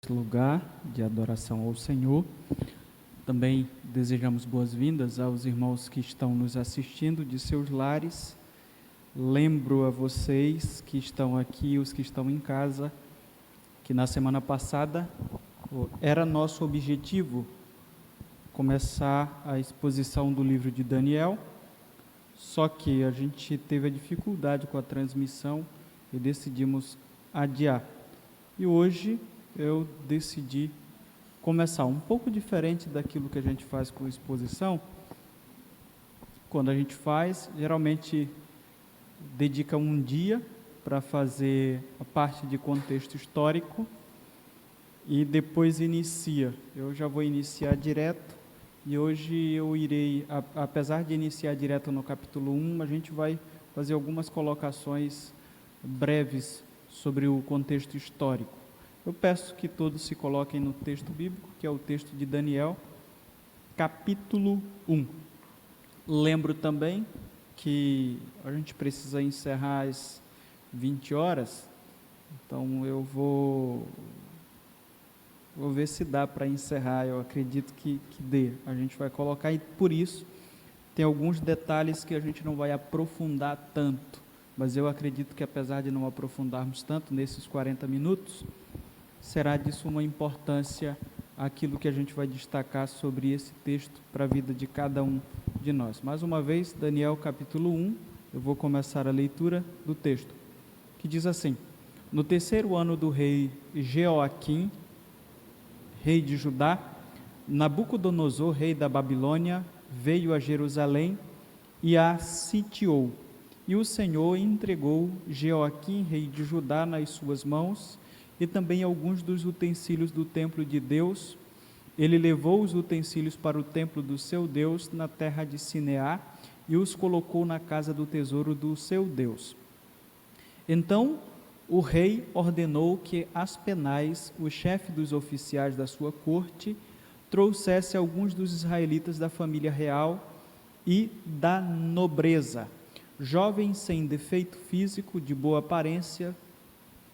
neste lugar de adoração ao Senhor. Também desejamos boas-vindas aos irmãos que estão nos assistindo de seus lares. Lembro a vocês que estão aqui, os que estão em casa, que na semana passada era nosso objetivo começar a exposição do livro de Daniel, só que a gente teve a dificuldade com a transmissão e decidimos adiar. E hoje eu decidi começar um pouco diferente daquilo que a gente faz com exposição. Quando a gente faz, geralmente dedica um dia para fazer a parte de contexto histórico e depois inicia. Eu já vou iniciar direto e hoje eu irei, apesar de iniciar direto no capítulo 1, a gente vai fazer algumas colocações breves sobre o contexto histórico. Eu peço que todos se coloquem no texto bíblico, que é o texto de Daniel, capítulo 1. Lembro também que a gente precisa encerrar às 20 horas, então eu vou ver se dá para encerrar, eu acredito que dê. A gente vai colocar, e por isso tem alguns detalhes que a gente não vai aprofundar tanto, mas eu acredito que apesar de não aprofundarmos tanto nesses 40 minutos, será de suma importância aquilo que a gente vai destacar sobre esse texto para a vida de cada um de nós. Mais uma vez, Daniel capítulo 1, eu vou começar a leitura do texto, que diz assim: No terceiro ano do rei Jeoaquim, rei de Judá, Nabucodonosor, rei da Babilônia, veio a Jerusalém e a sitiou. E o Senhor entregou Jeoaquim, rei de Judá, nas suas mãos, e também alguns dos utensílios do templo de Deus. Ele levou os utensílios para o templo do seu Deus, na terra de Sineá, e os colocou na casa do tesouro do seu Deus. Então o rei ordenou que Aspenaz, o chefe dos oficiais da sua corte, trouxesse alguns dos israelitas da família real e da nobreza, jovens sem defeito físico, de boa aparência,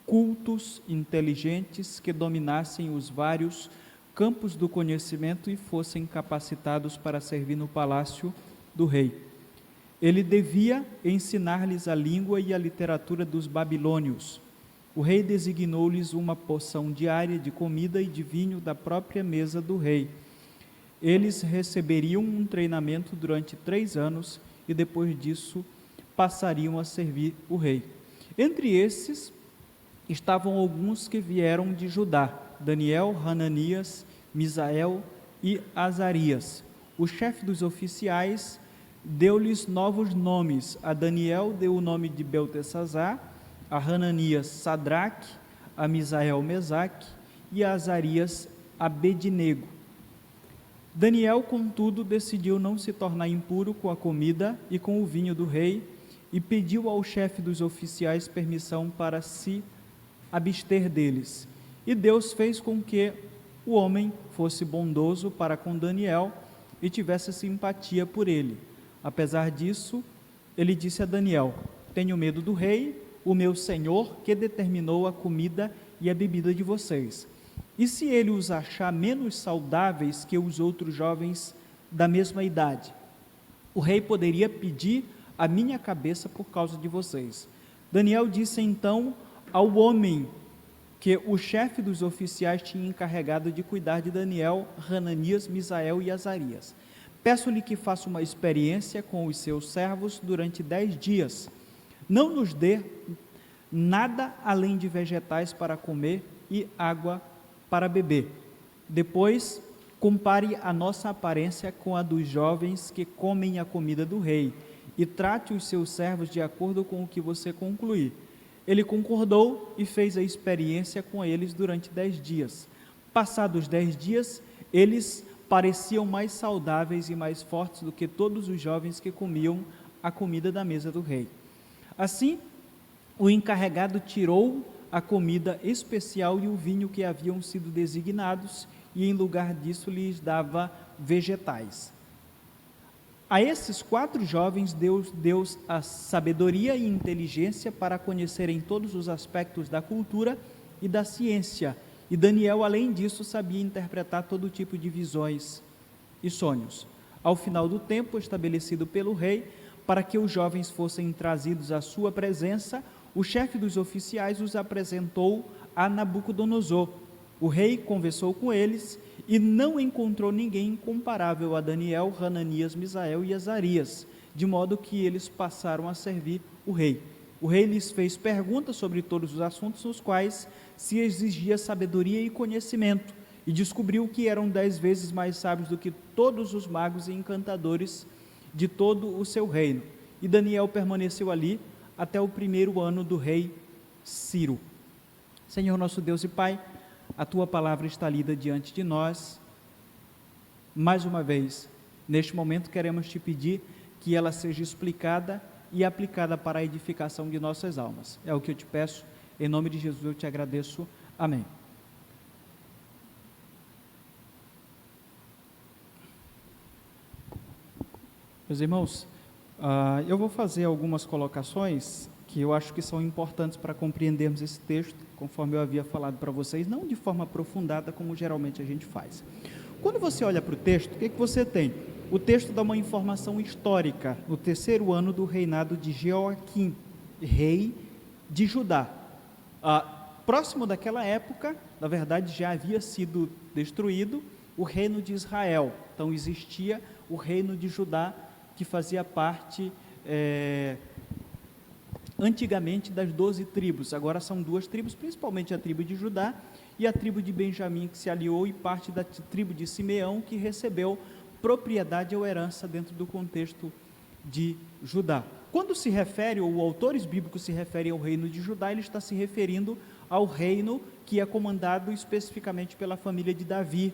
cultos, inteligentes, que dominassem os vários campos do conhecimento e fossem capacitados para servir no palácio do rei. Ele devia ensinar-lhes a língua e a literatura dos babilônios. O rei designou-lhes uma porção diária de comida e de vinho da própria mesa do rei. Eles receberiam um treinamento durante 3 anos e depois disso passariam a servir o rei. Entre esses estavam alguns que vieram de Judá: Daniel, Hananias, Misael e Azarias. O chefe dos oficiais deu-lhes novos nomes. A Daniel deu o nome de Beltesazar, a Hananias Sadraque, a Misael Mesaque e a Azarias Abednego. Daniel, contudo, decidiu não se tornar impuro com a comida e com o vinho do rei e pediu ao chefe dos oficiais permissão para se abster deles. E Deus fez com que o homem fosse bondoso para com Daniel e tivesse simpatia por ele. Apesar disso, ele disse a Daniel: Tenho medo do rei, o meu senhor, que determinou a comida e a bebida de vocês. E se ele os achar menos saudáveis que os outros jovens da mesma idade, o rei poderia pedir a minha cabeça por causa de vocês. Daniel disse então ao homem que o chefe dos oficiais tinha encarregado de cuidar de Daniel, Hananias, Misael e Azarias: Peço-lhe que faça uma experiência com os seus servos durante 10 dias. Não nos dê nada além de vegetais para comer e água para beber. Depois, compare a nossa aparência com a dos jovens que comem a comida do rei e trate os seus servos de acordo com o que você concluir. Ele concordou e fez a experiência com eles durante 10 dias. Passados 10 dias, eles pareciam mais saudáveis e mais fortes do que todos os jovens que comiam a comida da mesa do rei. Assim, o encarregado tirou a comida especial e o vinho que haviam sido designados, e em lugar disso lhes dava vegetais. A esses 4 jovens Deus deu a sabedoria e inteligência para conhecerem todos os aspectos da cultura e da ciência, E Daniel, além disso, sabia interpretar todo tipo de visões e sonhos. Ao final do tempo estabelecido pelo rei, para que os jovens fossem trazidos à sua presença, o chefe dos oficiais os apresentou a Nabucodonosor. O rei conversou com eles e não encontrou ninguém comparável a Daniel, Hananias, Misael e Azarias, de modo que eles passaram a servir o rei. O rei lhes fez perguntas sobre todos os assuntos nos quais se exigia sabedoria e conhecimento, e descobriu que eram 10 vezes mais sábios do que todos os magos e encantadores de todo o seu reino. E Daniel permaneceu ali até o 1º ano do rei Ciro. Senhor nosso Deus e Pai, a Tua palavra está lida diante de nós. Mais uma vez, neste momento queremos Te pedir que ela seja explicada e aplicada para a edificação de nossas almas. É o que eu Te peço, em nome de Jesus eu Te agradeço. Amém. Meus irmãos, eu vou fazer algumas colocações que eu acho que são importantes para compreendermos esse texto, conforme eu havia falado para vocês, não de forma aprofundada, como geralmente a gente faz. Quando você olha para o texto, o que você tem? O texto dá uma informação histórica, no 3º ano do reinado de Jeoaquim, rei de Judá. Próximo daquela época, na verdade, já havia sido destruído o reino de Israel, então existia o reino de Judá, que fazia parte antigamente das 12 tribos, agora são 2 tribos, principalmente a tribo de Judá e a tribo de Benjamim, que se aliou, e parte da tribo de Simeão, que recebeu propriedade ou herança dentro do contexto de Judá. Quando se refere, ou autores bíblicos se referem ao reino de Judá, ele está se referindo ao reino que é comandado especificamente pela família de Davi,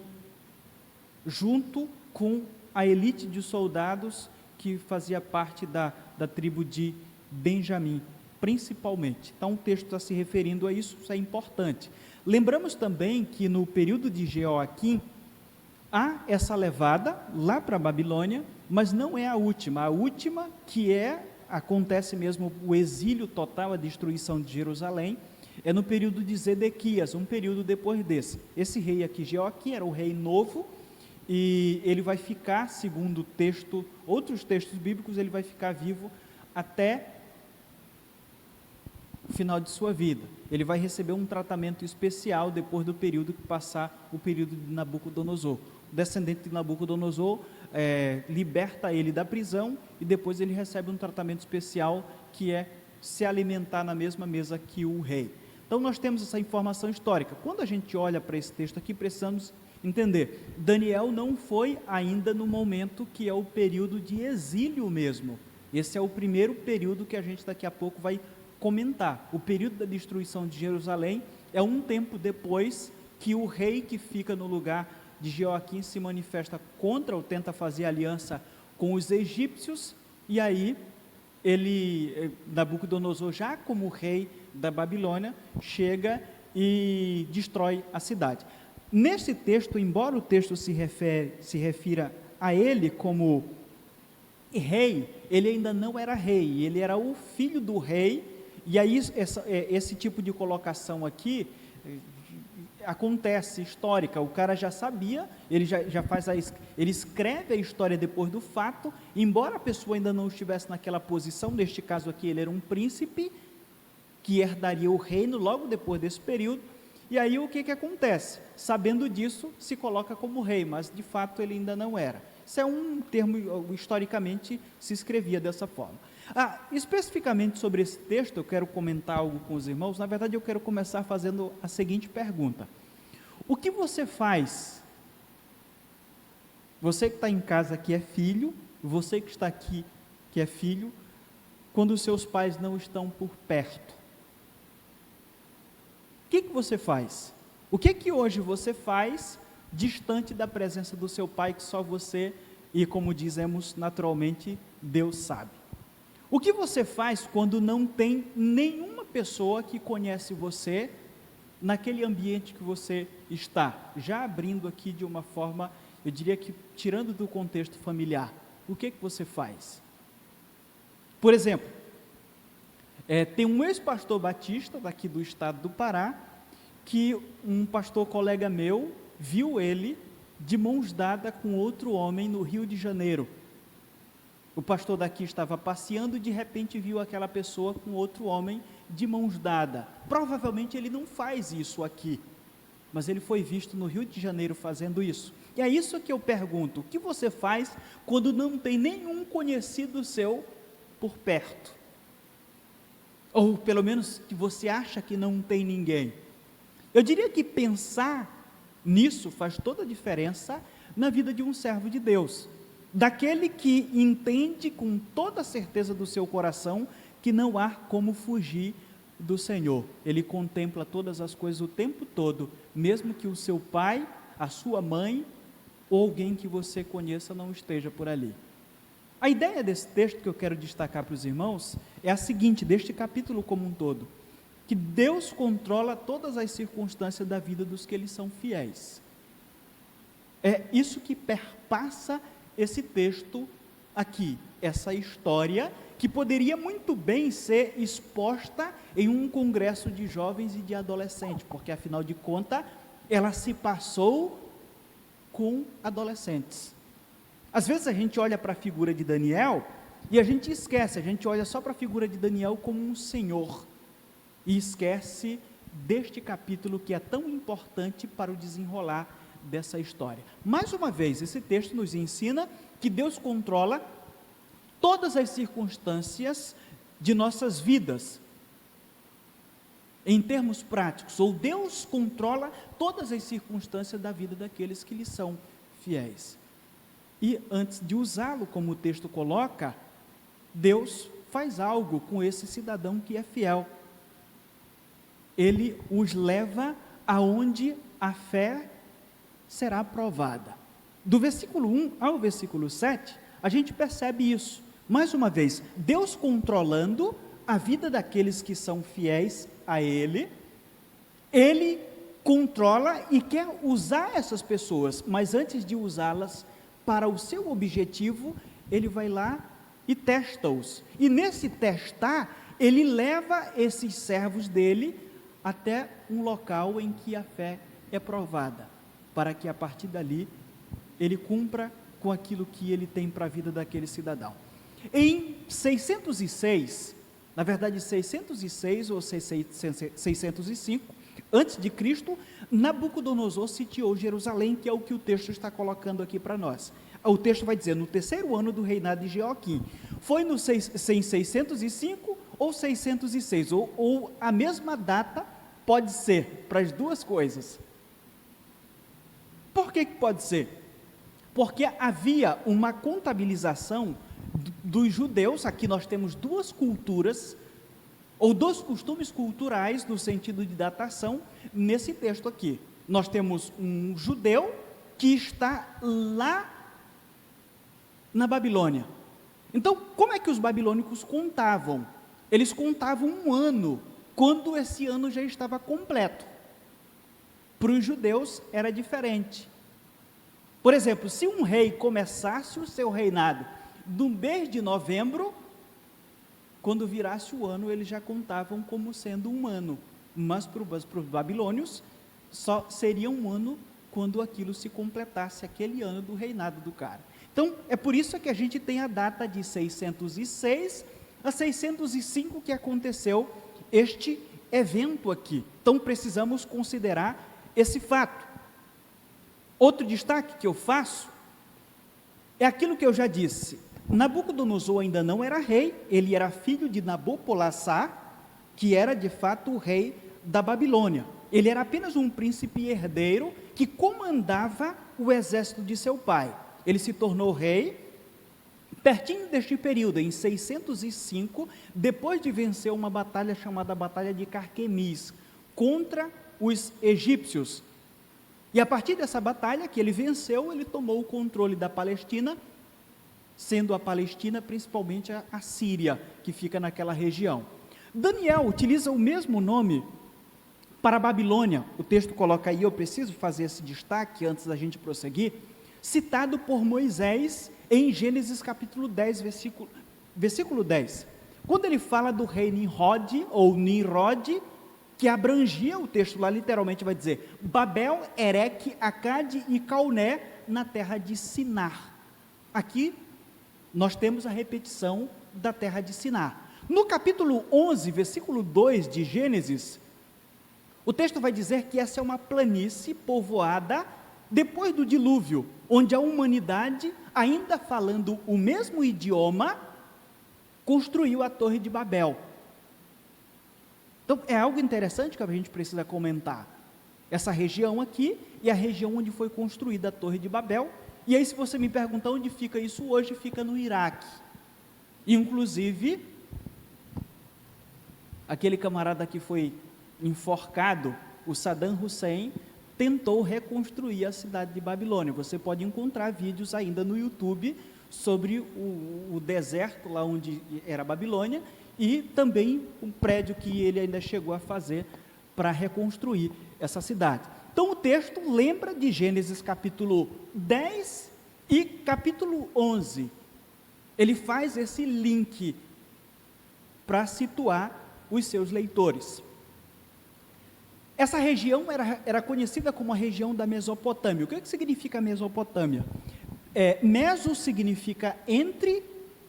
junto com a elite de soldados que fazia parte da tribo de Benjamim, principalmente. Então o texto está se referindo a isso, isso é importante. Lembramos também que no período de Jeoaquim, há essa levada lá para a Babilônia, mas não é a última que acontece mesmo o exílio total, a destruição de Jerusalém, é no período de Zedequias, um período depois desse. Esse rei aqui, Jeoaquim, era o rei novo, e ele vai ficar, segundo outros textos bíblicos, ele vai ficar vivo até o final de sua vida. Ele vai receber um tratamento especial depois do período que passar o período de Nabucodonosor. O descendente de Nabucodonosor liberta ele da prisão e depois ele recebe um tratamento especial, que é se alimentar na mesma mesa que o rei. Então nós temos essa informação histórica. Quando a gente olha para esse texto aqui, precisamos entender, Daniel não foi ainda no momento que é o período de exílio mesmo. Esse é o primeiro período que a gente daqui a pouco vai comentar. O período da destruição de Jerusalém é um tempo depois que o rei que fica no lugar de Jeoaquim se manifesta contra ou tenta fazer aliança com os egípcios, e aí Nabucodonosor, já como rei da Babilônia, chega e destrói a cidade. Nesse texto, embora o texto se refira a ele como rei, ele ainda não era rei, ele era o filho do rei, e aí esse tipo de colocação aqui acontece, histórica, o cara já sabia, ele ele escreve a história depois do fato, embora a pessoa ainda não estivesse naquela posição, neste caso aqui ele era um príncipe, que herdaria o reino logo depois desse período, e aí o que acontece? Sabendo disso, se coloca como rei, mas de fato ele ainda não era. Isso é um termo, historicamente se escrevia dessa forma. Especificamente sobre esse texto, eu quero comentar algo com os irmãos. Na verdade, eu quero começar fazendo a seguinte pergunta: o que você faz? Você que está em casa que é filho, você que está aqui que é filho, quando os seus pais não estão por perto. O que você faz? O que hoje você faz distante da presença do seu pai, que só você e, como dizemos naturalmente, Deus sabe? O que você faz quando não tem nenhuma pessoa que conhece você naquele ambiente que você está? Já abrindo aqui de uma forma, eu diria que tirando do contexto familiar, o que você faz? Por exemplo, tem um ex-pastor batista daqui do estado do Pará, que um pastor colega meu viu ele de mãos dadas com outro homem no Rio de Janeiro. O pastor daqui estava passeando e de repente viu aquela pessoa com outro homem de mãos dadas. Provavelmente ele não faz isso aqui, mas ele foi visto no Rio de Janeiro fazendo isso. E é isso que eu pergunto: o que você faz quando não tem nenhum conhecido seu por perto? Ou pelo menos que você acha que não tem ninguém. Eu diria que pensar nisso faz toda a diferença na vida de um servo de Deus, daquele que entende com toda a certeza do seu coração que não há como fugir do Senhor. Ele contempla todas as coisas o tempo todo, mesmo que o seu pai, a sua mãe ou alguém que você conheça não esteja por ali. A ideia desse texto que eu quero destacar para os irmãos é a seguinte, deste capítulo como um todo: que Deus controla todas as circunstâncias da vida dos que eles são fiéis. É isso que perpassa esse texto aqui, essa história que poderia muito bem ser exposta em um congresso de jovens e de adolescentes, porque afinal de contas ela se passou com adolescentes. Às vezes a gente olha para a figura de Daniel e a gente esquece, a gente olha só para a figura de Daniel como um senhor e esquece deste capítulo que é tão importante para o desenrolar dessa história. Mais uma vez, esse texto nos ensina que Deus controla todas as circunstâncias de nossas vidas. Em termos práticos, ou Deus controla todas as circunstâncias da vida daqueles que lhe são fiéis. E antes de usá-lo, como o texto coloca, Deus faz algo com esse cidadão que é fiel. Ele os leva aonde a fé será provada. Do versículo 1 ao versículo 7, a gente percebe isso. Mais uma vez, Deus controlando a vida daqueles que são fiéis a Ele, Ele controla e quer usar essas pessoas, mas antes de usá-las para o seu objetivo, Ele vai lá e testa-os. E nesse testar, Ele leva esses servos dele até um local em que a fé é provada, para que a partir dali ele cumpra com aquilo que ele tem para a vida daquele cidadão. Em 606, na verdade 606 ou 605, antes de Cristo, Nabucodonosor sitiou Jerusalém, que é o que o texto está colocando aqui para nós. O texto vai dizer, no terceiro ano do reinado de Joaquim. Foi no 605 ou 606, ou a mesma data pode ser para as duas coisas. Por que pode ser? Porque havia uma contabilização dos judeus. Aqui nós temos duas culturas, ou dois costumes culturais no sentido de datação, nesse texto aqui. Nós temos um judeu que está lá na Babilônia. Então, como é que os babilônicos contavam? Eles contavam um ano, quando esse ano já estava completo. Para os judeus era diferente. Por exemplo, se um rei começasse o seu reinado no mês de novembro, quando virasse o ano, eles já contavam como sendo um ano, mas para os babilônios, só seria um ano quando aquilo se completasse, aquele ano do reinado do cara. Então, é por isso que a gente tem a data de 606 a 605 que aconteceu este evento aqui. Então, precisamos considerar esse fato. Outro destaque que eu faço é aquilo que eu já disse. Nabucodonosor ainda não era rei, ele era filho de Nabopolassar, que era de fato o rei da Babilônia. Ele era apenas um príncipe herdeiro que comandava o exército de seu pai. Ele se tornou rei pertinho deste período, em 605, depois de vencer uma batalha chamada Batalha de Carquemis, contra os egípcios. E a partir dessa batalha que ele venceu, ele tomou o controle da Palestina, sendo a Palestina principalmente a Síria, que fica naquela região. Daniel utiliza o mesmo nome para a Babilônia. O texto coloca aí, eu preciso fazer esse destaque antes da gente prosseguir, citado por Moisés em Gênesis capítulo 10, versículo 10. Quando ele fala do rei Nimrod, que abrangia, o texto lá literalmente vai dizer, Babel, Ereque, Acade e Calné, na terra de Sinar. Aqui nós temos a repetição da terra de Sinar. No capítulo 11, versículo 2 de Gênesis, o texto vai dizer que essa é uma planície povoada depois do dilúvio, onde a humanidade, ainda falando o mesmo idioma, construiu a Torre de Babel. Então, é algo interessante que a gente precisa comentar. Essa região aqui é a região onde foi construída a Torre de Babel. E aí, se você me perguntar onde fica isso hoje, fica no Iraque. Inclusive, aquele camarada que foi enforcado, o Saddam Hussein, tentou reconstruir a cidade de Babilônia. Você pode encontrar vídeos ainda no YouTube sobre o deserto lá onde era Babilônia, e também um prédio que ele ainda chegou a fazer para reconstruir essa cidade. Então o texto lembra de Gênesis capítulo 10 e capítulo 11. Ele faz esse link para situar os seus leitores. Essa região era conhecida como a região da Mesopotâmia. O que significa Mesopotâmia? Meso significa entre,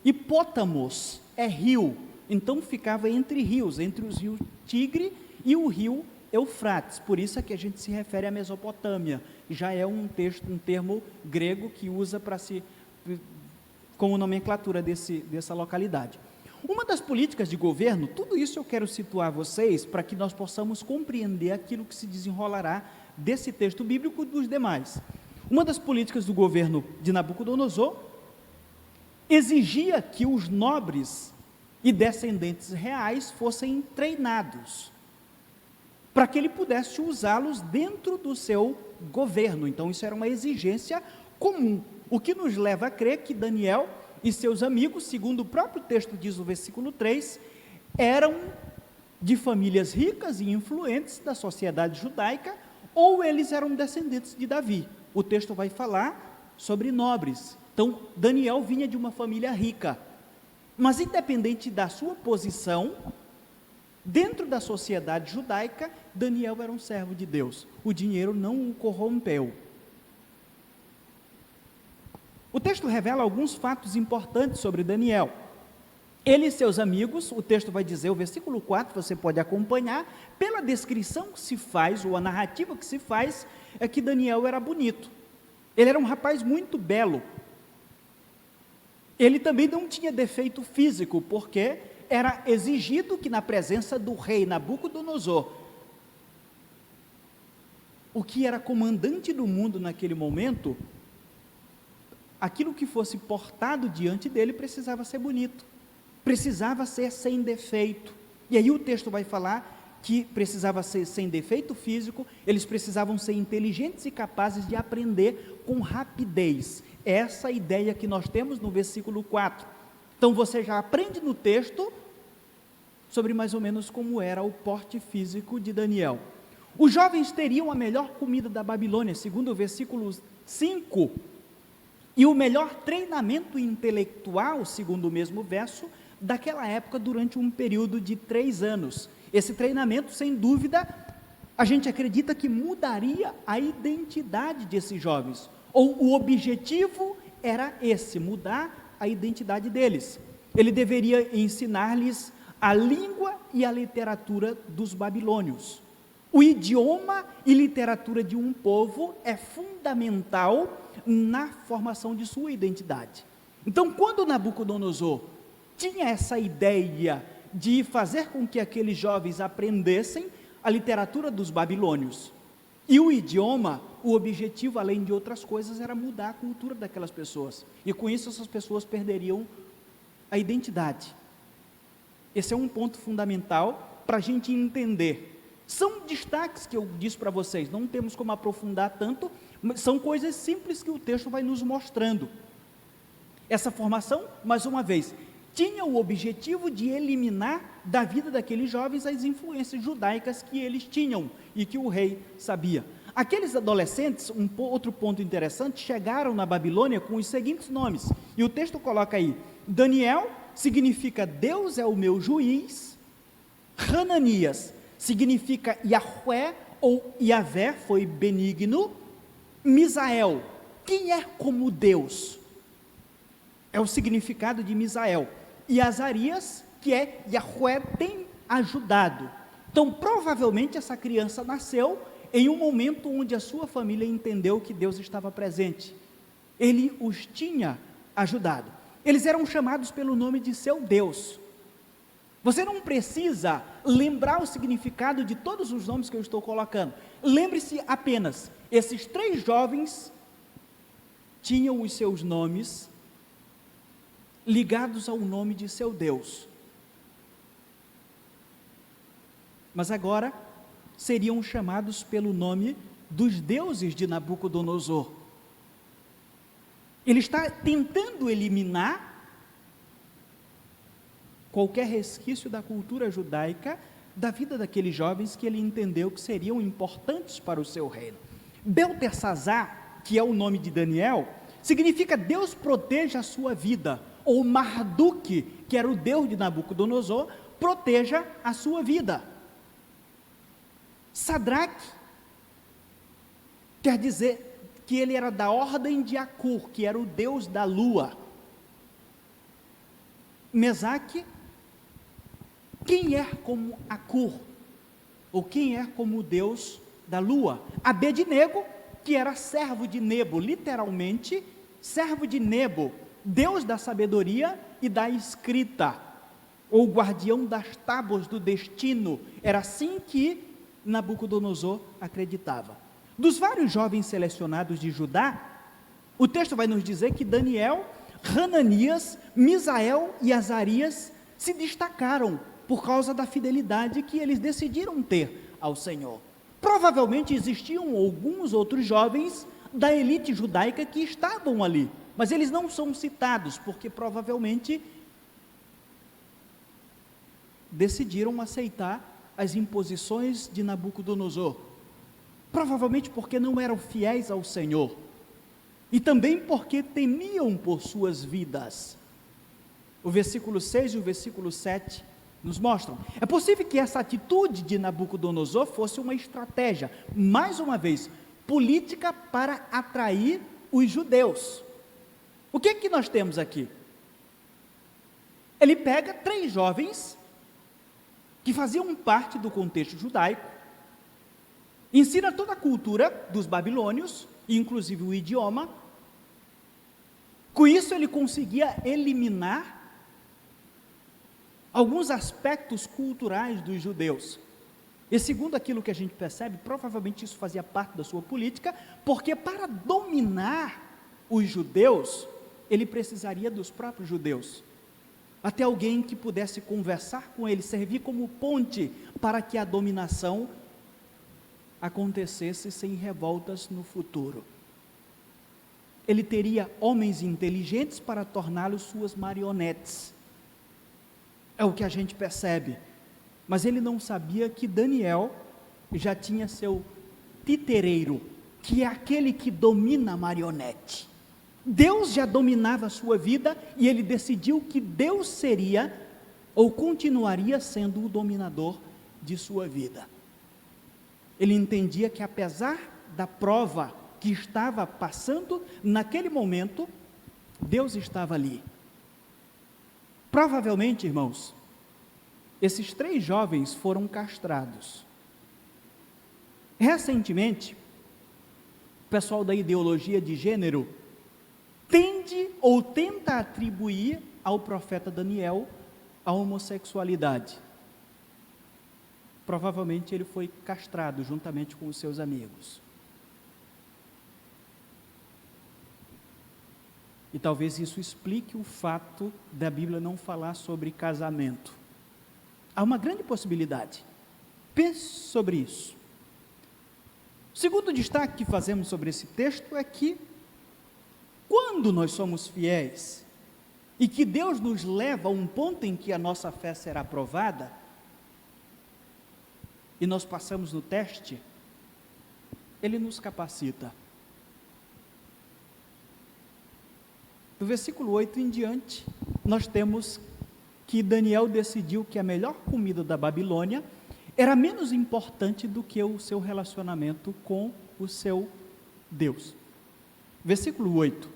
e pótamos é rio. Então ficava entre rios, entre os rios Tigre e o rio Eufrates. Por isso é que a gente se refere à Mesopotâmia. Já é um termo grego que usa como nomenclatura dessa localidade. Uma das políticas de governo, tudo isso eu quero situar vocês para que nós possamos compreender aquilo que se desenrolará desse texto bíblico e dos demais. Uma das políticas do governo de Nabucodonosor exigia que os nobres e descendentes reais fossem treinados, para que ele pudesse usá-los dentro do seu governo. Então isso era uma exigência comum, o que nos leva a crer que Daniel e seus amigos, segundo o próprio texto diz o versículo 3, eram de famílias ricas e influentes da sociedade judaica, ou eles eram descendentes de Davi. O texto vai falar sobre nobres. Então Daniel vinha de uma família rica, mas independente da sua posição, dentro da sociedade judaica, Daniel era um servo de Deus. O dinheiro não o corrompeu. O texto revela alguns fatos importantes sobre Daniel. Ele e seus amigos, o texto vai dizer, o versículo 4, você pode acompanhar, pela descrição que se faz, ou a narrativa que se faz, é que Daniel era bonito. Ele era um rapaz muito belo. Ele também não tinha defeito físico, porque era exigido que na presença do rei Nabucodonosor, o que era comandante do mundo naquele momento, aquilo que fosse portado diante dele precisava ser bonito, precisava ser sem defeito. E aí o texto vai falar que precisava ser sem defeito físico, eles precisavam ser inteligentes e capazes de aprender com rapidez. Essa é a ideia que nós temos no versículo 4. Então você já aprende no texto sobre mais ou menos como era o porte físico de Daniel. Os jovens teriam a melhor comida da Babilônia, segundo o versículo 5, e o melhor treinamento intelectual, segundo o mesmo verso, daquela época durante um período de 3 anos. Esse treinamento, sem dúvida, a gente acredita que mudaria a identidade desses jovens, ou o objetivo era esse, mudar a identidade deles. Ele deveria ensinar-lhes a língua e a literatura dos babilônios. O idioma e literatura de um povo é fundamental na formação de sua identidade. Então, quando Nabucodonosor tinha essa ideia de fazer com que aqueles jovens aprendessem a literatura dos babilônios e o idioma, o objetivo, além de outras coisas, era mudar a cultura daquelas pessoas, e com isso essas pessoas perderiam a identidade. Esse é um ponto fundamental para a gente entender. São destaques que eu disse para vocês, não temos como aprofundar tanto, mas são coisas simples que o texto vai nos mostrando. Essa formação, mais uma vez, tinha o objetivo de eliminar da vida daqueles jovens as influências judaicas que eles tinham e que o rei sabia. Aqueles adolescentes, outro ponto interessante, chegaram na Babilônia com os seguintes nomes, e o texto coloca aí: Daniel significa Deus é o meu juiz, Hananias significa Yahvé ou Yahvé, foi benigno. Misael, quem é como Deus? É o significado de Misael. E Azarias, que é Yahvé tem ajudado. Então, provavelmente essa criança nasceu em um momento onde a sua família entendeu que Deus estava presente. Ele os tinha ajudado. Eles eram chamados pelo nome de seu Deus. Você não precisa lembrar o significado de todos os nomes que eu estou colocando. Lembre-se apenas, esses 3 jovens tinham os seus nomes ligados ao nome de seu Deus. Mas agora seriam chamados pelo nome dos deuses de Nabucodonosor. Ele está tentando eliminar qualquer resquício da cultura judaica, da vida daqueles jovens que ele entendeu que seriam importantes para o seu reino. Beltesazar, que é o nome de Daniel, significa Deus proteja a sua vida, ou Marduk, que era o deus de Nabucodonosor, proteja a sua vida. Sadraque quer dizer que ele era da ordem de Acur, que era o deus da lua. Mesaque, quem é como Acur, ou quem é como o deus da lua. Abednego, que era servo de Nebo, literalmente, servo de Nebo, deus da sabedoria e da escrita, ou guardião das tábuas do destino. Era assim que Nabucodonosor acreditava. Dos vários jovens selecionados de Judá, o texto vai nos dizer que Daniel, Hananias, Misael e Azarias se destacaram por causa da fidelidade que eles decidiram ter ao Senhor. Provavelmente existiam alguns outros jovens da elite judaica que estavam ali, mas eles não são citados, porque provavelmente decidiram aceitar as imposições de Nabucodonosor, provavelmente porque não eram fiéis ao Senhor, e também porque temiam por suas vidas. O versículo 6 e o versículo 7 nos mostram. É possível que essa atitude de Nabucodonosor fosse uma estratégia, mais uma vez, política para atrair os judeus. O que é que nós temos aqui? Ele pega 3 jovens que faziam parte do contexto judaico, ensina toda a cultura dos babilônios, inclusive o idioma. Com isso ele conseguia eliminar alguns aspectos culturais dos judeus. E segundo aquilo que a gente percebe, provavelmente isso fazia parte da sua política, porque para dominar os judeus, ele precisaria dos próprios judeus. Até alguém que pudesse conversar com ele, servir como ponte para que a dominação acontecesse sem revoltas no futuro. Ele teria homens inteligentes para torná-los suas marionetes. É o que a gente percebe. Mas ele não sabia que Daniel já tinha seu titereiro, que é aquele que domina a marionete. Deus já dominava a sua vida e ele decidiu que Deus seria ou continuaria sendo o dominador de sua vida. Ele entendia que apesar da prova que estava passando naquele momento, Deus estava ali. Provavelmente, irmãos, esses 3 jovens foram castrados. Recentemente, o pessoal da ideologia de gênero tende ou tenta atribuir ao profeta Daniel a homossexualidade. Provavelmente ele foi castrado juntamente com os seus amigos. E talvez isso explique o fato da Bíblia não falar sobre casamento. Há uma grande possibilidade. Pense sobre isso. O segundo destaque que fazemos sobre esse texto é que, quando nós somos fiéis, e que Deus nos leva a um ponto em que a nossa fé será provada, e nós passamos no teste, Ele nos capacita. Do versículo 8 em diante, nós temos que Daniel decidiu que a melhor comida da Babilônia era menos importante do que o seu relacionamento com o seu Deus. Versículo 8.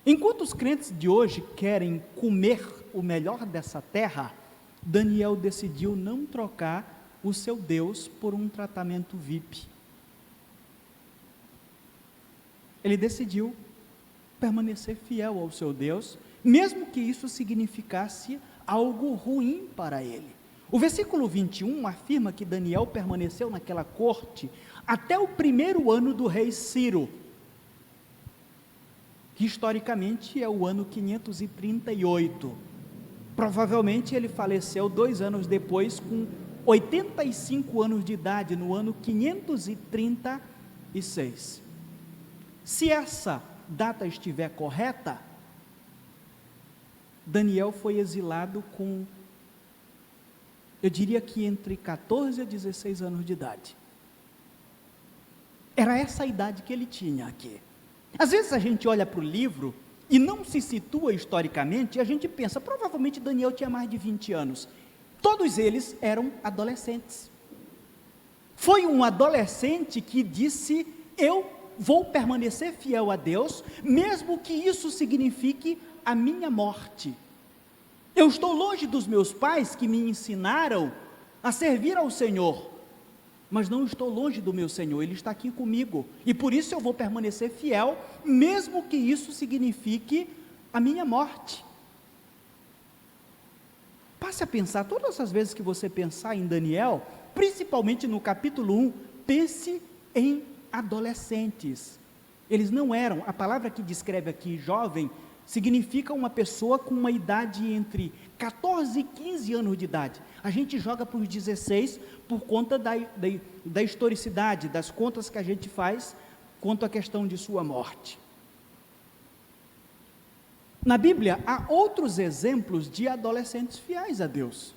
Enquanto os crentes de hoje querem comer o melhor dessa terra, Daniel decidiu não trocar o seu Deus por um tratamento VIP. Ele decidiu permanecer fiel ao seu Deus, mesmo que isso significasse algo ruim para ele. O versículo 21 afirma que Daniel permaneceu naquela corte até o primeiro ano do rei Ciro, que historicamente é o ano 538. Provavelmente ele faleceu 2 anos depois, com 85 anos de idade, no ano 536. Se essa data estiver correta, Daniel foi exilado com, eu diria que entre 14 a 16 anos de idade. Era essa a idade que ele tinha aqui. Às vezes a gente olha para o livro e não se situa historicamente, e a gente pensa, provavelmente Daniel tinha mais de 20 anos. Todos eles eram adolescentes. Foi um adolescente que disse: eu vou permanecer fiel a Deus, mesmo que isso signifique a minha morte. Eu estou longe dos meus pais que me ensinaram a servir ao Senhor, mas não estou longe do meu Senhor, Ele está aqui comigo, e por isso eu vou permanecer fiel, mesmo que isso signifique a minha morte. Passe a pensar, todas as vezes que você pensar em Daniel, principalmente no capítulo 1, pense em adolescentes. Eles não eram, a palavra que descreve aqui jovem, significa uma pessoa com uma idade entre 14 e 15 anos de idade. A gente joga para os 16 por conta da historicidade, das contas que a gente faz quanto à questão de sua morte. Na Bíblia, há outros exemplos de adolescentes fiéis a Deus.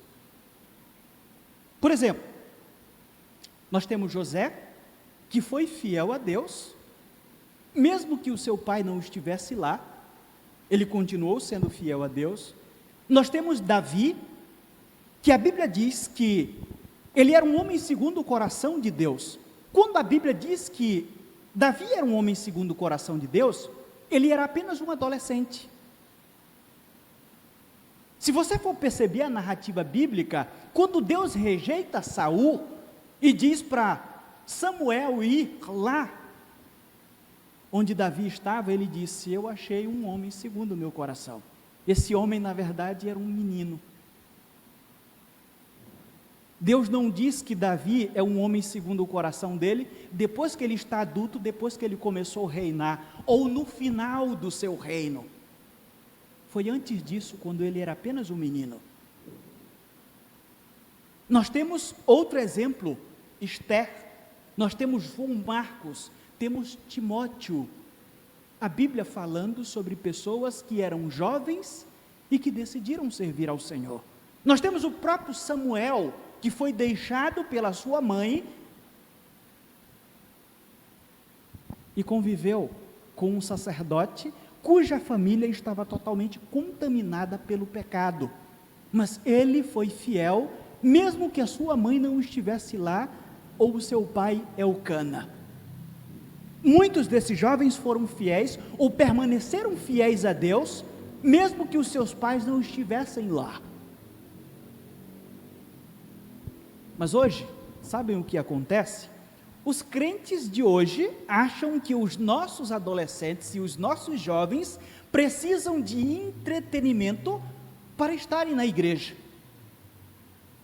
Por exemplo, nós temos José, que foi fiel a Deus, mesmo que o seu pai não estivesse lá, ele continuou sendo fiel a Deus. Nós temos Davi, que a Bíblia diz que ele era um homem segundo o coração de Deus. Quando a Bíblia diz que Davi era um homem segundo o coração de Deus, ele era apenas um adolescente. Se você for perceber a narrativa bíblica, quando Deus rejeita Saul e diz para Samuel ir lá onde Davi estava, ele disse: eu achei um homem segundo o meu coração. Esse homem, na verdade, era um menino. Deus não diz que Davi é um homem segundo o coração dele, depois que ele está adulto, depois que ele começou a reinar, ou no final do seu reino. Foi antes disso, quando ele era apenas um menino. Nós temos outro exemplo, Esther, nós temos João Marcos, temos Timóteo, a Bíblia falando sobre pessoas que eram jovens e que decidiram servir ao Senhor. Nós temos o próprio Samuel, que foi deixado pela sua mãe e conviveu com um sacerdote cuja família estava totalmente contaminada pelo pecado, mas ele foi fiel, mesmo que a sua mãe não estivesse lá, ou o seu pai Elcana. Muitos desses jovens foram fiéis, ou permaneceram fiéis a Deus, mesmo que os seus pais não estivessem lá. Mas hoje, sabem o que acontece? Os crentes de hoje acham que os nossos adolescentes e os nossos jovens precisam de entretenimento para estarem na igreja.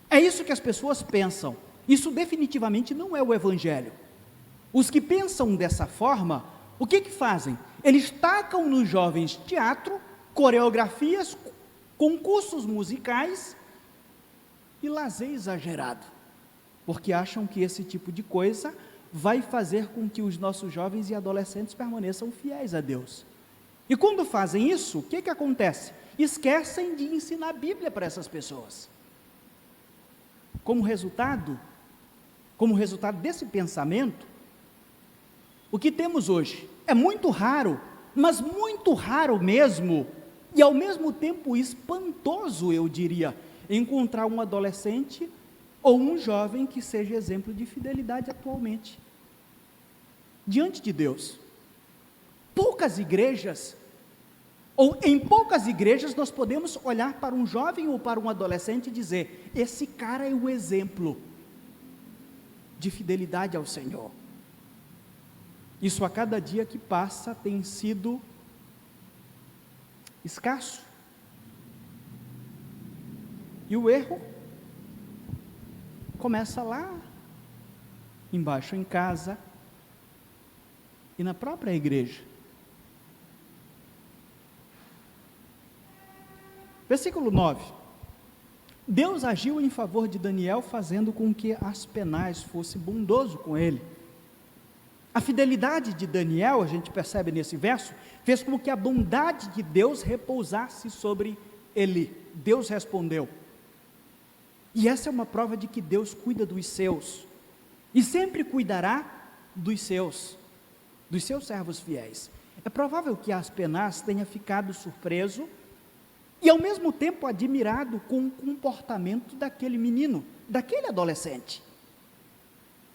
É isso que as pessoas pensam. Isso definitivamente não é o Evangelho. Os que pensam dessa forma, o que fazem? Eles tacam nos jovens teatro, coreografias, concursos musicais e lazer exagerado, porque acham que esse tipo de coisa vai fazer com que os nossos jovens e adolescentes permaneçam fiéis a Deus. E quando fazem isso, o que acontece? Esquecem de ensinar a Bíblia para essas pessoas. Como resultado desse pensamento, o que temos hoje é muito raro, mas muito raro mesmo, e ao mesmo tempo espantoso, eu diria, encontrar um adolescente ou um jovem que seja exemplo de fidelidade atualmente, diante de Deus. Poucas igrejas, ou em poucas igrejas, nós podemos olhar para um jovem ou para um adolescente e dizer: esse cara é um exemplo de fidelidade ao Senhor. Isso a cada dia que passa tem sido escasso. E o erro começa lá embaixo, em casa e na própria igreja. Versículo 9. Deus agiu em favor de Daniel, fazendo com que Aspenaz fosse bondoso com ele. A fidelidade de Daniel, a gente percebe nesse verso, fez com que a bondade de Deus repousasse sobre ele. Deus respondeu. E essa é uma prova de que Deus cuida dos seus, e sempre cuidará dos seus servos fiéis. É provável que Aspenaz tenha ficado surpreso e ao mesmo tempo admirado com o comportamento daquele menino, daquele adolescente.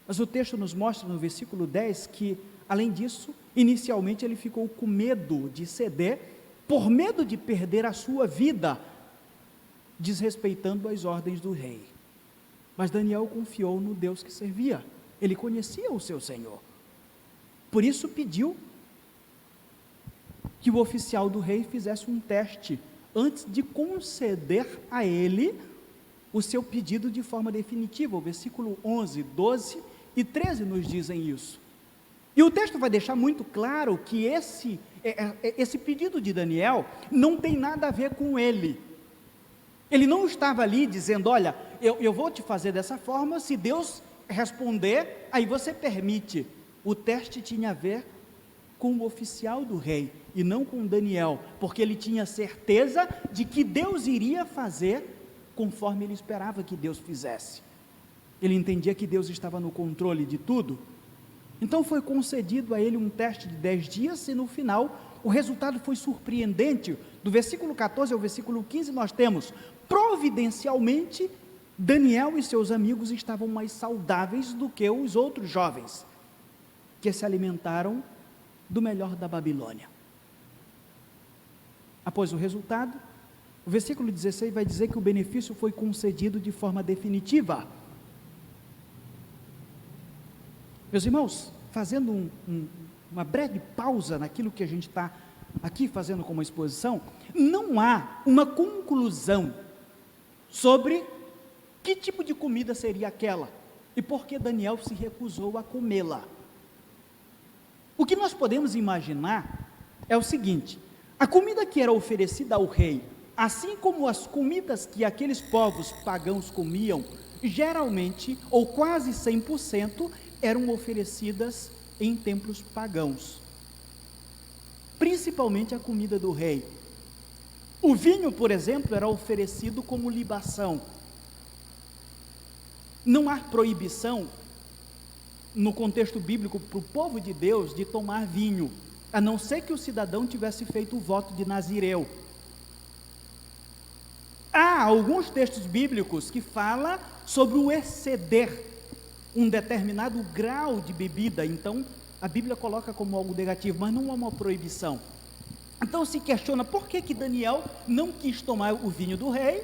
Mas o texto nos mostra no versículo 10 que, além disso, inicialmente ele ficou com medo de ceder, por medo de perder a sua vida, desrespeitando as ordens do rei. Mas Daniel confiou no Deus que servia, ele conhecia o seu Senhor. Por isso pediu que o oficial do rei fizesse um teste antes de conceder a ele o seu pedido de forma definitiva. O versículo 11, 12 e 13 nos dizem isso. E o texto vai deixar muito claro que esse pedido de Daniel não tem nada a ver com ele. Ele não estava ali dizendo: olha, eu vou te fazer dessa forma, se Deus responder, aí você permite. O teste tinha a ver com o oficial do rei, e não com Daniel, porque ele tinha certeza de que Deus iria fazer conforme ele esperava que Deus fizesse. Ele entendia que Deus estava no controle de tudo. Então foi concedido a ele um teste de 10 dias, e no final o resultado foi surpreendente. Do versículo 14 ao versículo 15 nós temos: providencialmente, Daniel e seus amigos estavam mais saudáveis do que os outros jovens, que se alimentaram do melhor da Babilônia. Após o resultado, o versículo 16 vai dizer que o benefício foi concedido de forma definitiva. Meus irmãos, fazendo uma breve pausa naquilo que a gente está aqui fazendo como exposição, não há uma conclusão sobre que tipo de comida seria aquela e por que Daniel se recusou a comê-la. O que nós podemos imaginar é o seguinte: a comida que era oferecida ao rei, assim como as comidas que aqueles povos pagãos comiam, geralmente, ou quase 100%, eram oferecidas em templos pagãos, principalmente a comida do rei. O vinho, por exemplo, era oferecido como libação. Não há proibição no contexto bíblico para o povo de Deus de tomar vinho, a não ser que o cidadão tivesse feito o voto de Nazireu. Há alguns textos bíblicos que falam sobre o exceder um determinado grau de bebida, então a Bíblia coloca como algo negativo, mas não há uma proibição. Então se questiona por que Daniel não quis tomar o vinho do rei,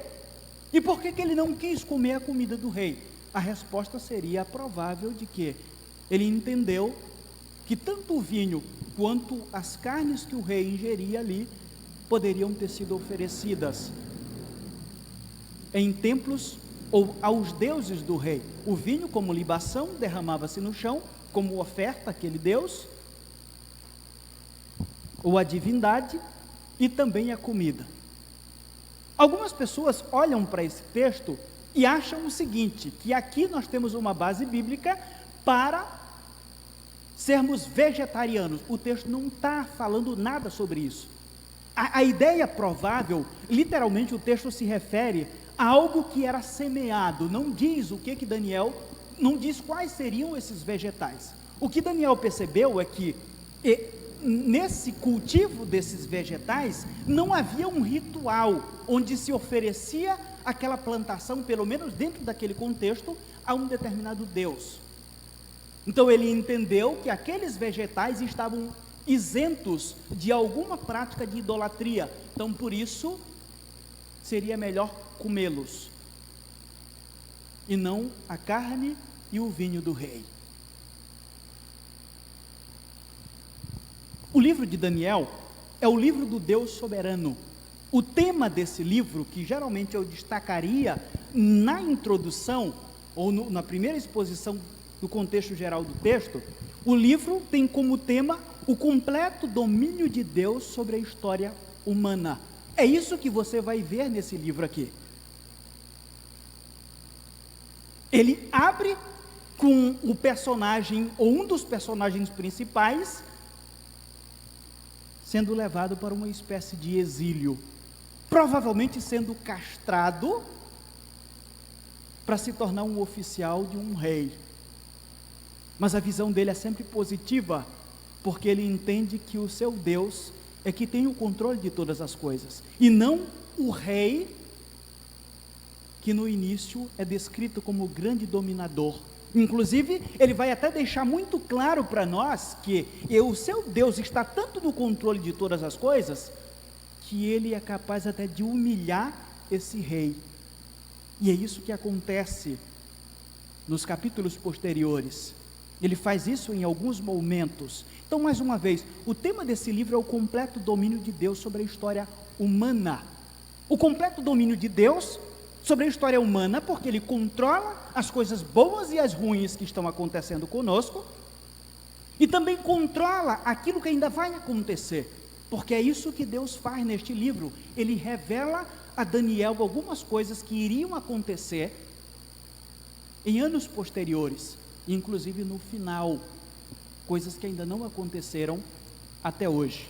e por que ele não quis comer a comida do rei. A resposta seria provável de que ele entendeu que tanto o vinho quanto as carnes que o rei ingeria ali poderiam ter sido oferecidas em templos ou aos deuses do rei. O vinho como libação derramava-se no chão como oferta àquele deus ou à divindade, e também a comida. Algumas pessoas olham para esse texto e acham o seguinte, que aqui nós temos uma base bíblica para sermos vegetarianos. O texto não está falando nada sobre isso. A ideia provável, literalmente o texto se refere a algo que era semeado, não diz o que Daniel, não diz quais seriam esses vegetais. O que Daniel percebeu é que nesse cultivo desses vegetais, não havia um ritual onde se oferecia aquela plantação, pelo menos dentro daquele contexto, a um determinado Deus. Então ele entendeu que aqueles vegetais estavam isentos de alguma prática de idolatria, então por isso seria melhor comê-los, e não a carne e o vinho do rei. O livro de Daniel é o livro do Deus soberano. O tema desse livro, que geralmente eu destacaria na introdução, ou na primeira exposição do contexto geral do texto, o livro tem como tema o completo domínio de Deus sobre a história humana. É isso que você vai ver nesse livro aqui. Ele abre com o personagem, ou um dos personagens principais, sendo levado para uma espécie de exílio, provavelmente sendo castrado para se tornar um oficial de um rei. Mas a visão dele é sempre positiva, porque ele entende que o seu Deus é que tem o controle de todas as coisas, e não o rei, que no início é descrito como o grande dominador. Inclusive, ele vai até deixar muito claro para nós que o seu Deus está tanto no controle de todas as coisas, que ele é capaz até de humilhar esse rei. E é isso que acontece nos capítulos posteriores. Ele faz isso em alguns momentos. Então, mais uma vez, o tema desse livro é o completo domínio de Deus sobre a história humana. O completo domínio de Deus sobre a história humana, porque Ele controla as coisas boas e as ruins que estão acontecendo conosco, e também controla aquilo que ainda vai acontecer, porque é isso que Deus faz neste livro. Ele revela a Daniel algumas coisas que iriam acontecer em anos posteriores, inclusive no final, coisas que ainda não aconteceram até hoje.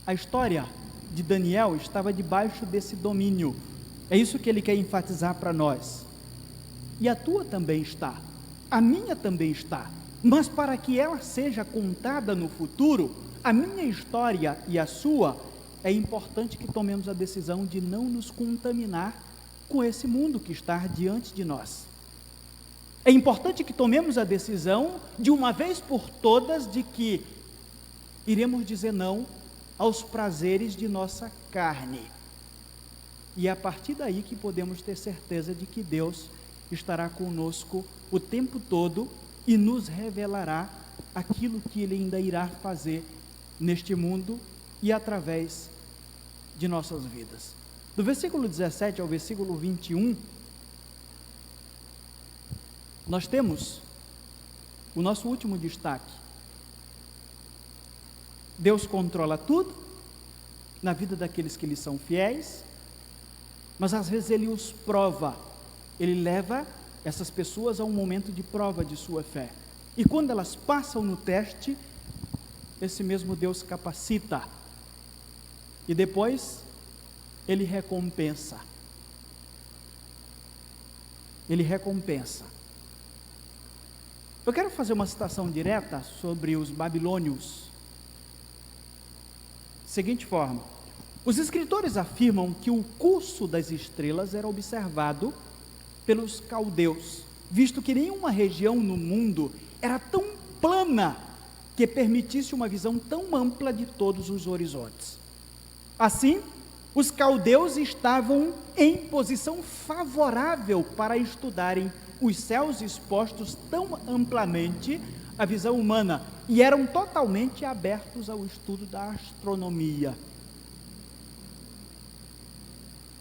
A história de Daniel estava debaixo desse domínio, é isso que ele quer enfatizar para nós, e a tua também está, a minha também está, mas para que ela seja contada no futuro, a minha história e a sua, é importante que tomemos a decisão de não nos contaminar com esse mundo que está diante de nós. É importante que tomemos a decisão, de uma vez por todas, de que iremos dizer não aos prazeres de nossa carne, e é a partir daí que podemos ter certeza de que Deus estará conosco o tempo todo e nos revelará aquilo que Ele ainda irá fazer neste mundo e através de nossas vidas. Do versículo 17 ao versículo 21, nós temos o nosso último destaque. Deus controla tudo na vida daqueles que lhe são fiéis, mas às vezes Ele os prova, Ele leva essas pessoas a um momento de prova de sua fé, e quando elas passam no teste, esse mesmo Deus capacita, e depois Ele recompensa. Ele recompensa. Eu quero fazer uma citação direta sobre os babilônios. Seguinte forma: os escritores afirmam que o curso das estrelas era observado pelos caldeus, visto que nenhuma região no mundo era tão plana que permitisse uma visão tão ampla de todos os horizontes. Assim, os caldeus estavam em posição favorável para estudarem os céus expostos tão amplamente à visão humana, e eram totalmente abertos ao estudo da astronomia.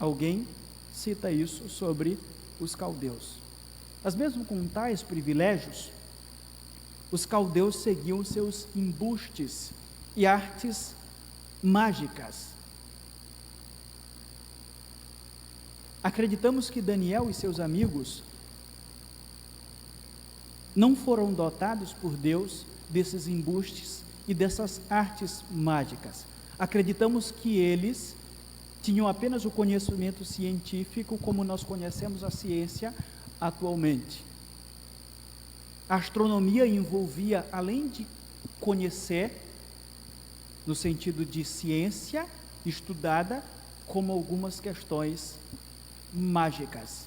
Alguém cita isso sobre os caldeus. Mas mesmo com tais privilégios, os caldeus seguiam seus embustes e artes mágicas. Acreditamos que Daniel e seus amigos não foram dotados por Deus desses embustes e dessas artes mágicas. Acreditamos que eles tinham apenas o conhecimento científico, como nós conhecemos a ciência atualmente. A astronomia envolvia, além de conhecer, no sentido de ciência estudada, como algumas questões mágicas.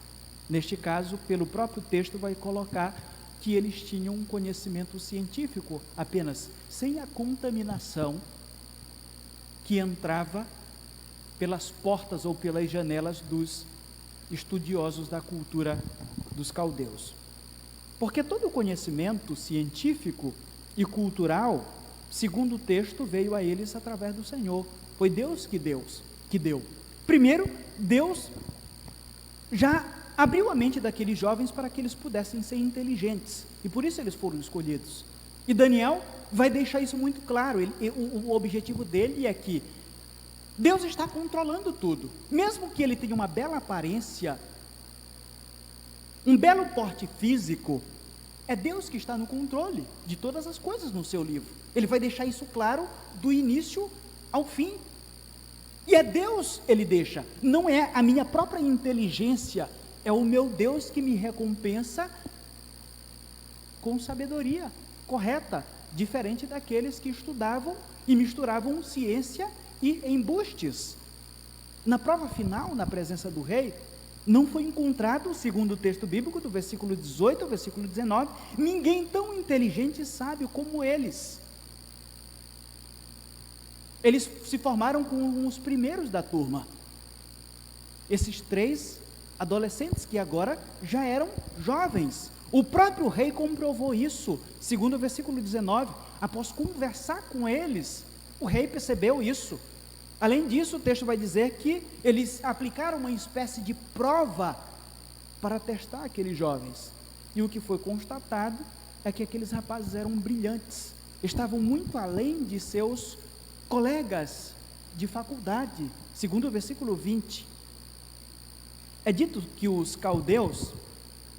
Neste caso, pelo próprio texto, vai colocar que eles tinham um conhecimento científico apenas, sem a contaminação que entrava pelas portas ou pelas janelas dos estudiosos da cultura dos caldeus. Porque todo o conhecimento científico e cultural, segundo o texto, veio a eles através do Senhor. Foi Deus que deu. Primeiro, Deus já abriu a mente daqueles jovens para que eles pudessem ser inteligentes, e por isso eles foram escolhidos. E Daniel vai deixar isso muito claro. O objetivo dele é que Deus está controlando tudo, mesmo que ele tenha uma bela aparência, um belo porte físico, é Deus que está no controle de todas as coisas no seu livro. Ele vai deixar isso claro do início ao fim. E é Deus, ele deixa, não é a minha própria inteligência, é o meu Deus que me recompensa com sabedoria correta, diferente daqueles que estudavam e misturavam ciência e embustes. Na prova final, na presença do rei, não foi encontrado, segundo o texto bíblico, do versículo 18 ao versículo 19, ninguém tão inteligente e sábio como eles. Eles se formaram com os primeiros da turma. Esses 3 adolescentes que agora já eram jovens. O próprio rei comprovou isso, segundo o versículo 19. Após conversar com eles, o rei percebeu isso. Além disso, o texto vai dizer que eles aplicaram uma espécie de prova para testar aqueles jovens. E o que foi constatado é que aqueles rapazes eram brilhantes, estavam muito além de seus colegas de faculdade. Segundo o versículo 20, é dito que os caldeus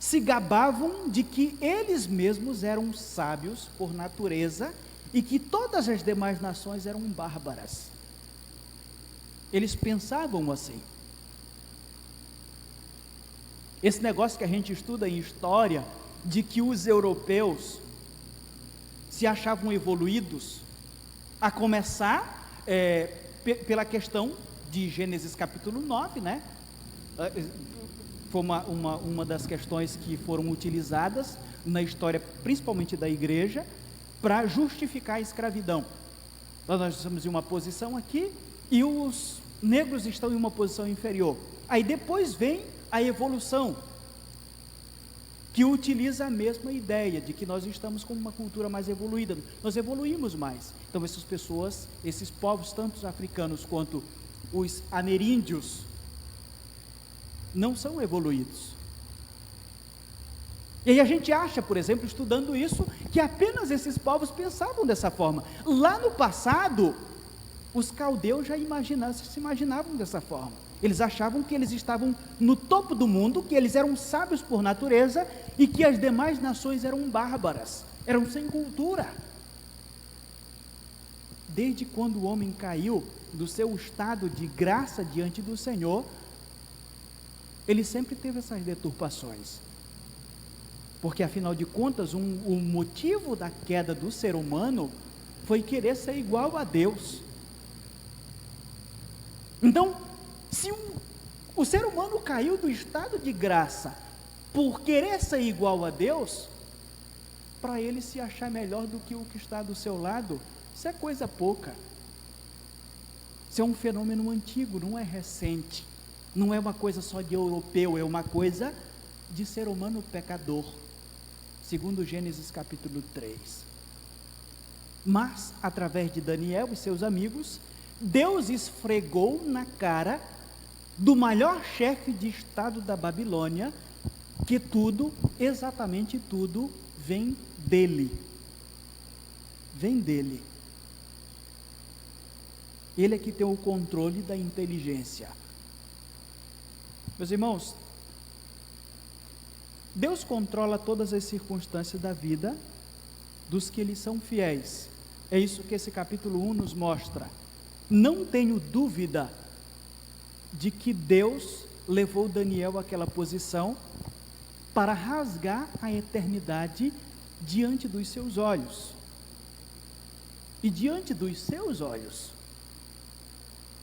se gabavam de que eles mesmos eram sábios por natureza e que todas as demais nações eram bárbaras. Eles pensavam assim. Esse negócio que a gente estuda em história, de que os europeus se achavam evoluídos, a começar pela questão de Gênesis capítulo 9, né? Foi uma das questões que foram utilizadas na história, principalmente da igreja, para justificar a escravidão. Então, nós estamos em uma posição aqui, e os negros estão em uma posição inferior. Aí depois vem a evolução, que utiliza a mesma ideia, de que nós estamos com uma cultura mais evoluída, nós evoluímos mais. Então essas pessoas, esses povos, tanto os africanos quanto os ameríndios, não são evoluídos. E aí a gente acha, por exemplo, estudando isso, que apenas esses povos pensavam dessa forma. Lá no passado, os caldeus já se imaginavam dessa forma. Eles achavam que eles estavam no topo do mundo, que eles eram sábios por natureza e que as demais nações eram bárbaras, eram sem cultura. Desde quando o homem caiu do seu estado de graça diante do Senhor, ele sempre teve essas deturpações. Porque afinal de contas, o motivo da queda do ser humano foi querer ser igual a Deus. Então, se o ser humano caiu do estado de graça por querer ser igual a Deus, para ele se achar melhor do que o que está do seu lado, isso é coisa pouca. Isso é um fenômeno antigo, não é recente. Não é uma coisa só de europeu, é uma coisa de ser humano pecador, segundo Gênesis capítulo 3. Mas, através de Daniel e seus amigos, Deus esfregou na cara do maior chefe de estado da Babilônia, que tudo, exatamente tudo, vem dele. Vem dele. Ele é que tem o controle da inteligência. Meus irmãos, Deus controla todas as circunstâncias da vida dos que lhe são fiéis. É isso que esse capítulo 1 nos mostra. Não tenho dúvida de que Deus levou Daniel àquela posição para rasgar a eternidade diante dos seus olhos. E diante dos seus olhos,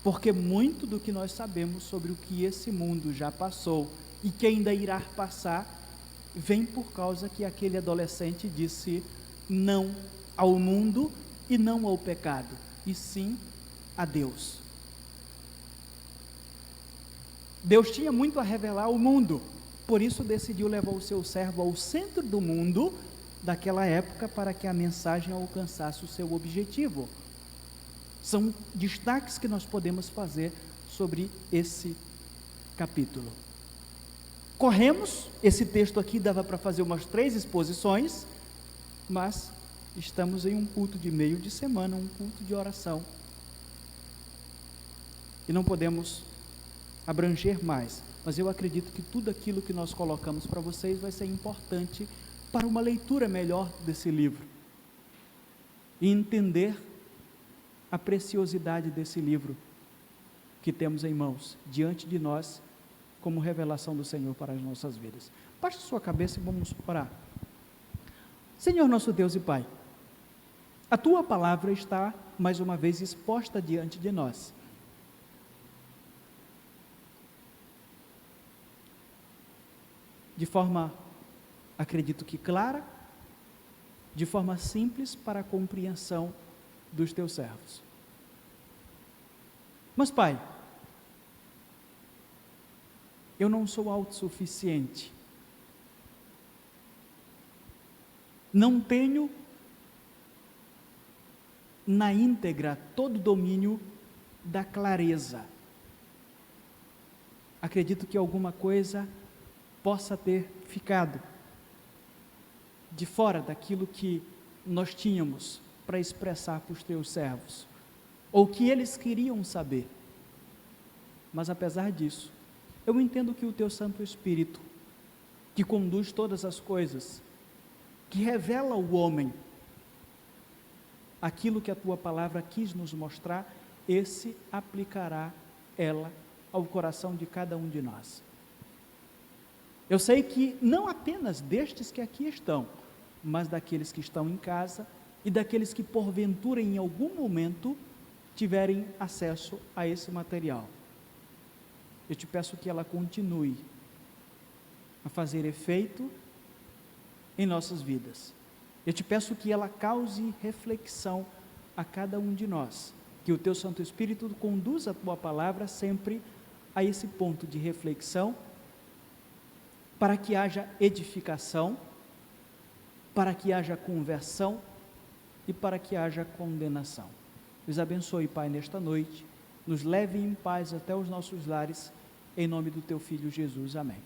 porque muito do que nós sabemos sobre o que esse mundo já passou e que ainda irá passar, vem por causa que aquele adolescente disse não ao mundo e não ao pecado, e sim a Deus. Deus tinha muito a revelar ao mundo, por isso decidiu levar o seu servo ao centro do mundo daquela época, para que a mensagem alcançasse o seu objetivo. São destaques que nós podemos fazer sobre esse capítulo. Corremos, esse texto aqui dava para fazer umas 3 exposições, mas estamos em um culto de meio de semana, um culto de oração, e não podemos abranger mais, mas eu acredito que tudo aquilo que nós colocamos para vocês vai ser importante para uma leitura melhor desse livro, e entender a preciosidade desse livro que temos em mãos, diante de nós, como revelação do Senhor para as nossas vidas. Baixe sua cabeça e vamos orar. Senhor nosso Deus e Pai, a Tua palavra está, mais uma vez, exposta diante de nós. De forma, acredito que clara, de forma simples para a compreensão dos Teus servos. Mas, Pai, eu não sou autossuficiente, não tenho na íntegra todo o domínio da clareza. Acredito que alguma coisa possa ter ficado de fora daquilo que nós tínhamos para expressar para os teus servos, ou que eles queriam saber. Mas apesar disso, eu entendo que o teu Santo Espírito, que conduz todas as coisas, que revela ao homem aquilo que a tua palavra quis nos mostrar, esse aplicará ela ao coração de cada um de nós. Eu sei que não apenas destes que aqui estão, mas daqueles que estão em casa e daqueles que porventura em algum momento tiverem acesso a esse material. Eu te peço que ela continue a fazer efeito em nossas vidas. Eu te peço que ela cause reflexão a cada um de nós, que o teu Santo Espírito conduza a tua palavra sempre a esse ponto de reflexão, para que haja edificação, para que haja conversão e para que haja condenação. Nos abençoe, Pai, nesta noite, nos leve em paz até os nossos lares, em nome do teu Filho Jesus. Amém.